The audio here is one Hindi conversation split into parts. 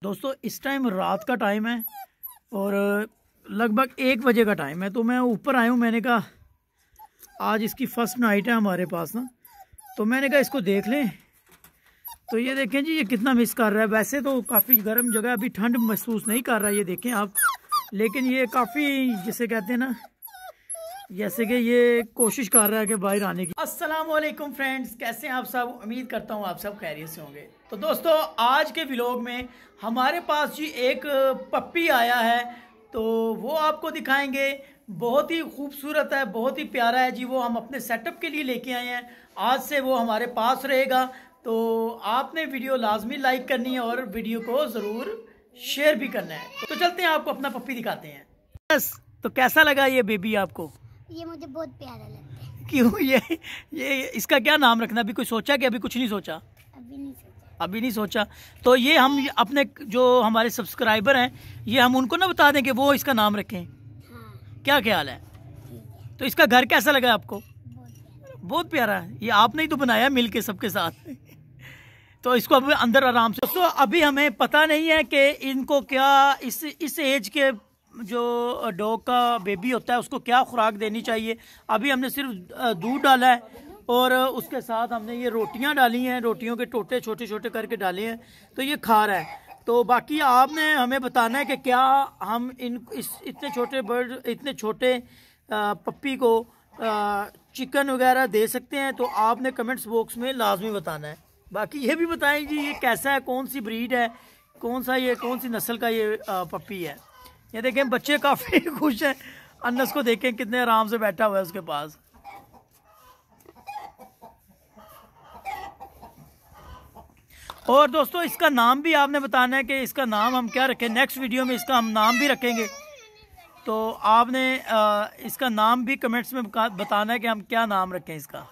दोस्तों इस टाइम रात का टाइम है और लगभग 1 बजे का टाइम है। तो मैं ऊपर आया हूँ। मैंने कहा आज इसकी फर्स्ट नाइट है हमारे पास ना, तो मैंने कहा इसको देख लें। तो ये देखें जी, ये कितना मिस कर रहा है। वैसे तो काफ़ी गर्म जगह, अभी ठंड महसूस नहीं कर रहा है, ये देखें आप। लेकिन ये काफ़ी, जिसे कहते हैं ना, जैसे कि ये कोशिश कर रहा है कि बाहर आने की। अस्सलाम वालेकुम फ्रेंड्स, कैसे हैं आप सब? उम्मीद करता हूँ आप सब खैरियत से होंगे। तो दोस्तों आज के व्लॉग में हमारे पास जी एक पप्पी आया है, तो वो आपको दिखाएंगे। बहुत ही खूबसूरत है, बहुत ही प्यारा है जी। वो हम अपने सेटअप के लिए लेके आए हैं। आज से वो हमारे पास रहेगा, तो आपने वीडियो लाजमी लाइक करनी है और वीडियो को ज़रूर शेयर भी करना है। तो चलते हैं, आपको अपना पप्पी दिखाते हैं। बस, तो कैसा लगा ये बेबी आपको? ये मुझे बहुत प्यारा लगता है। क्यों? ये इसका क्या नाम रखना? अभी कोई सोचा कि अभी कुछ नहीं सोचा? अभी नहीं सोचा। तो ये हम अपने जो हमारे सब्सक्राइबर हैं, ये हम उनको ना बता दें कि वो इसका नाम रखें। हाँ। क्या ख्याल है? तो इसका घर कैसा लगा आपको? बहुत प्यारा है। ये आपने ही तो बनाया मिल के सबके साथ। तो इसको अभी अंदर आराम से। तो अभी हमें पता नहीं है कि इनको क्या इस एज के जो डॉग का बेबी होता है उसको क्या खुराक देनी चाहिए। अभी हमने सिर्फ दूध डाला है और उसके साथ हमने ये रोटियां डाली हैं, रोटियों के टोटे छोटे छोटे करके डाले हैं, तो ये खा रहा है। तो बाकी आपने हमें बताना है कि क्या हम इतने छोटे बर्ड, इतने छोटे पप्पी को चिकन वगैरह दे सकते हैं। तो आपने कमेंट्स बॉक्स में लाजमी बताना है। बाकी ये भी बताएं जी, ये कैसा है, कौन सी ब्रीड है, कौन सी नस्ल का ये पप्पी है। ये देखें बच्चे काफ़ी खुश हैं। अनस को देखें कितने आराम से बैठा हुआ है उसके पास। और दोस्तों इसका नाम भी आपने बताना है कि इसका नाम हम क्या रखें। नेक्स्ट वीडियो में इसका हम नाम भी रखेंगे, तो आपने इसका नाम भी कमेंट्स में बताना है कि हम क्या नाम रखें इसका।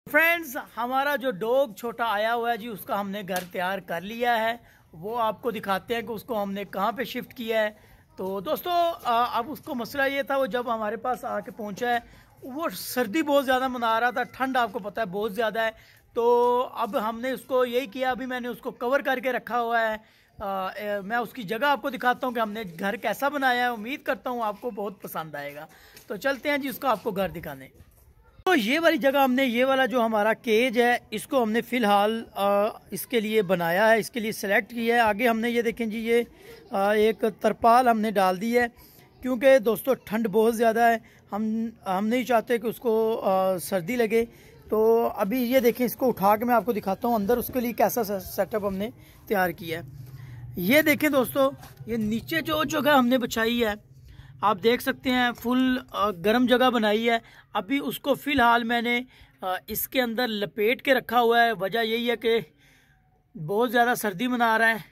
फ्रेंड्स, हमारा जो डॉग छोटा आया हुआ है जी, उसका हमने घर तैयार कर लिया है। वो आपको दिखाते हैं कि उसको हमने कहाँ पे शिफ्ट किया है। तो दोस्तों अब उसको मसला ये था, वो जब हमारे पास आके पहुँचा है, वो सर्दी बहुत ज़्यादा मना रहा था, ठंड आपको पता है बहुत ज़्यादा है। तो अब हमने उसको यही किया, अभी मैंने उसको कवर करके रखा हुआ है। मैं उसकी जगह आपको दिखाता हूँ कि हमने घर कैसा बनाया है। उम्मीद करता हूँ आपको बहुत पसंद आएगा। तो चलते हैं जी उसका आपको घर दिखाने। तो ये वाली जगह हमने, ये वाला जो हमारा केज है, इसको हमने फ़िलहाल इसके लिए बनाया है, इसके लिए सेलेक्ट किया है। आगे हमने ये देखें जी, ये एक तरपाल हमने डाल दी है, क्योंकि दोस्तों ठंड बहुत ज़्यादा है। हम नहीं चाहते कि उसको सर्दी लगे। तो अभी ये देखें, इसको उठा के मैं आपको दिखाता हूँ अंदर उसके लिए कैसा सेटअप हमने तैयार किया है। ये देखें दोस्तों, ये नीचे जो जगह हमने बिछाई है, आप देख सकते हैं, फुल गर्म जगह बनाई है। अभी उसको फ़िलहाल मैंने इसके अंदर लपेट के रखा हुआ है। वजह यही है कि बहुत ज़्यादा सर्दी मना रहा है।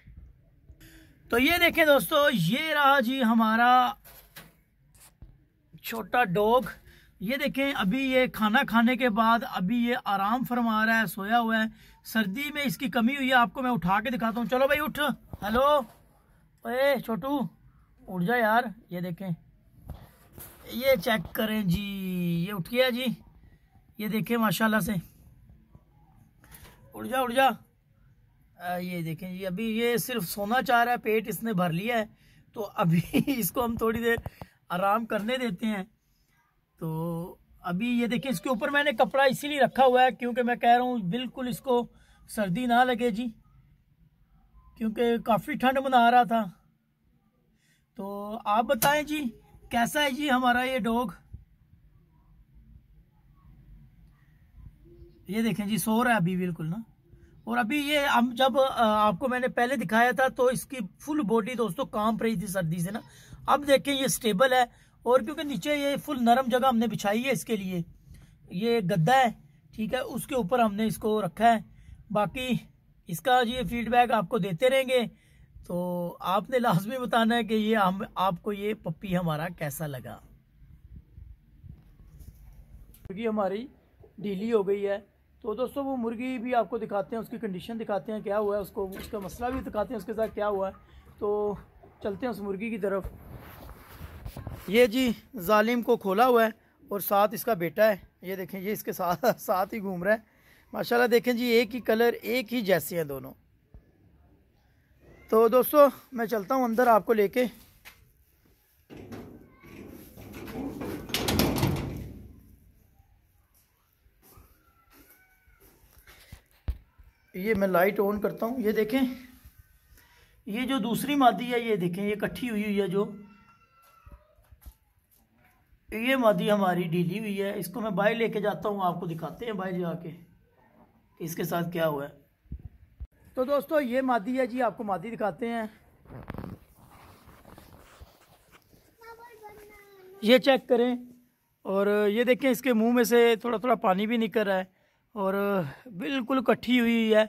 तो ये देखें दोस्तों, ये रहा जी हमारा छोटा डॉग। ये देखें, अभी ये खाना खाने के बाद अभी ये आराम फरमा रहा है, सोया हुआ है। सर्दी में इसकी कमी हुई है। आपको मैं उठा के दिखाता हूँ। चलो भाई उठ। हेलो, ओए छोटू, उठ जा यार। ये देखें, ये चेक करें जी, ये उठ गया जी। ये देखें माशाल्लाह से, उठ जा उठ जा। ये देखें जी, अभी ये सिर्फ सोना चाह रहा है, पेट इसने भर लिया है। तो अभी इसको हम थोड़ी देर आराम करने देते हैं। तो अभी ये देखें, इसके ऊपर मैंने कपड़ा इसीलिए रखा हुआ है क्योंकि मैं कह रहा हूँ बिल्कुल इसको सर्दी ना लगे जी, क्योंकि काफ़ी ठंड मना रहा था। तो आप बताएं जी, कैसा है जी हमारा ये डॉग? ये देखें जी, सो रहा है अभी बिल्कुल ना। और अभी ये हम जब आपको मैंने पहले दिखाया था तो इसकी फुल बॉडी दोस्तों कांप रही थी सर्दी से ना। अब देखें ये स्टेबल है, और क्योंकि नीचे ये फुल नरम जगह हमने बिछाई है इसके लिए। ये गद्दा है, ठीक है, उसके ऊपर हमने इसको रखा है। बाकी इसका जी फीडबैक आपको देते रहेंगे। तो आपने लाजमी बताना है कि ये आपको ये पप्पी हमारा कैसा लगा। मुर्गी हमारी ढीली हो गई है, तो दोस्तों वो मुर्गी भी आपको दिखाते हैं, उसकी कंडीशन दिखाते हैं क्या हुआ है उसको, उसका मसला भी दिखाते हैं उसके साथ क्या हुआ है। तो चलते हैं उस मुर्गी की तरफ। ये जी जालिम को खोला हुआ है और साथ इसका बेटा है। ये देखें, ये इसके साथ ही घूम रहा है। माशाल्लाह देखें जी, एक ही कलर, एक ही जैसे हैं दोनों। तो दोस्तों मैं चलता हूँ अंदर आपको लेके। ये मैं लाइट ऑन करता हूँ। ये देखें, ये जो दूसरी मादी है, ये देखें, ये इकट्ठी हुई हुई है। जो ये मादी हमारी ढीली हुई है, इसको मैं बाहर लेके जाता हूँ, आपको दिखाते हैं बाहर जाके कि इसके साथ क्या हुआ है। तो दोस्तों ये मादी है जी, आपको मादी दिखाते हैं। ये चेक करें, और ये देखें इसके मुंह में से थोड़ा थोड़ा पानी भी निकल रहा है और बिल्कुल इकट्ठी हुई है।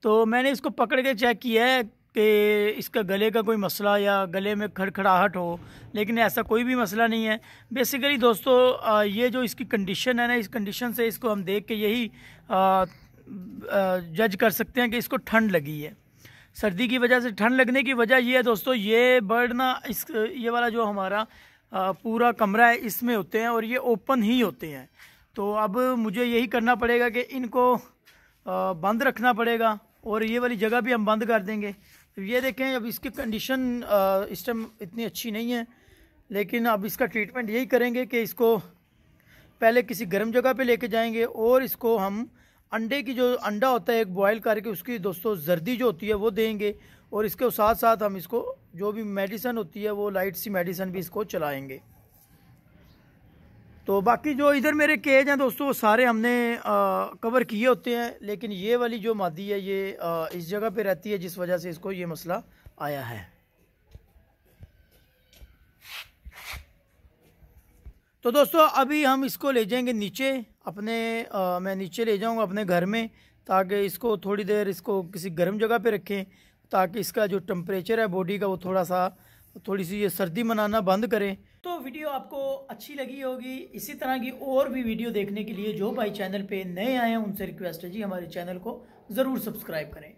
तो मैंने इसको पकड़ के चेक किया है कि इसका गले का कोई मसला या गले में खड़खड़ाहट हो, लेकिन ऐसा कोई भी मसला नहीं है। बेसिकली दोस्तों ये जो इसकी कंडीशन है ना, इस कंडीशन से इसको हम देख के यही जज कर सकते हैं कि इसको ठंड लगी है। सर्दी की वजह से, ठंड लगने की वजह ये है दोस्तों, ये बर्ड ना ये वाला जो हमारा पूरा कमरा है इसमें होते हैं और ये ओपन ही होते हैं। तो अब मुझे यही करना पड़ेगा कि इनको बंद रखना पड़ेगा और ये वाली जगह भी हम बंद कर देंगे। तो ये देखें, अब इसकी कंडीशन इस टाइम इतनी अच्छी नहीं है, लेकिन अब इसका ट्रीटमेंट यही करेंगे कि इसको पहले किसी गर्म जगह पे लेके जाएंगे और इसको हम अंडे की, जो अंडा होता है एक बॉयल करके, उसकी दोस्तों जर्दी जो होती है वो देंगे, और इसके साथ साथ हम इसको जो भी मेडिसिन होती है वो लाइट सी मेडिसिन भी इसको चलाएंगे। तो बाकी जो इधर मेरे केज हैं दोस्तों, वो सारे हमने कवर किए होते हैं, लेकिन ये वाली जो मादी है ये इस जगह पे रहती है, जिस वजह से इसको ये मसला आया है। तो दोस्तों अभी हम इसको ले जाएंगे नीचे अपने, मैं नीचे ले जाऊंगा अपने घर में, ताकि इसको थोड़ी देर इसको किसी गर्म जगह पे रखें, ताकि इसका जो टेम्परेचर है बॉडी का वो थोड़ी सी ये सर्दी मनाना बंद करें। तो वीडियो आपको अच्छी लगी होगी। इसी तरह की और भी वीडियो देखने के लिए जो भाई चैनल पे नए आए हैं उनसे रिक्वेस्ट है जी, हमारे चैनल को ज़रूर सब्सक्राइब करें।